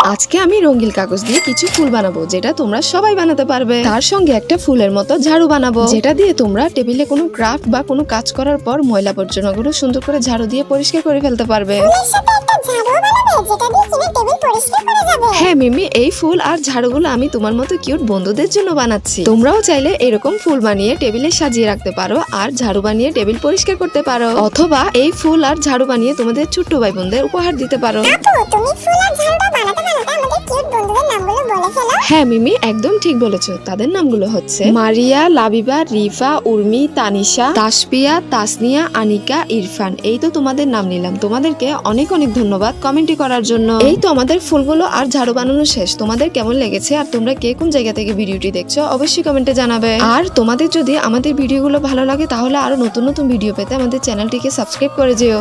আজকে আমি রঙিন কাগজ দিয়ে কিছু ফুল বানাবো, যেটা তোমরা সবাই বানাতে পারবে। তার সঙ্গে একটা ফুলের মতো ঝাড়ু বানাবো, যেটা দিয়ে তোমরা টেবিলে কোনো ক্রাফট বা কোনো কাজ করার পর ময়লা আবর্জনাগুলো সুন্দর করে ঝাড়ু দিয়ে পরিষ্কার করে ফেলতে পারবে। হ্যাঁ মিমি, এই ফুল আর ঝাড়ুগুলো আমি তোমার মতো কিউট বন্ধুদের জন্য বানাচ্ছি। তোমরাও চাইলে এরকম ফুল বানিয়ে টেবিলে সাজিয়ে রাখতে পারো আর ঝাড়ু বানিয়ে টেবিল পরিষ্কার করতে পারো, অথবা এই ফুল আর ঝাড়ু বানিয়ে তোমাদের ছোট্ট ভাই বোনদের উপহার দিতে পারো। হ্যাঁ মিমি, একদম ঠিক বলেছো। তাদের নামগুলো হচ্ছে মারিয়া, লাবিবা, রিফা, উর্মি, তানিশা, তাসপিয়া, তাসনিয়া, আনিকা, ইরফান। এই তো তোমাদের নাম নিলাম। তোমাদেরকে অনেক অনেক ধন্যবাদ কমেন্টে করার জন্য। এই তো আমাদের ফুলগুলো আর ঝাড়ু বানানো শেষ। তোমাদের কেমন লেগেছে আর তোমরা কে কোন জায়গা থেকে ভিডিওটি দেখছো অবশ্যই কমেন্টে জানাবে। আর তোমাদের যদি আমাদের ভিডিওগুলো ভালো লাগে তাহলে আরো নতুন নতুন ভিডিও পেতে আমাদের চ্যানেলটিকে সাবস্ক্রাইব করে যেও।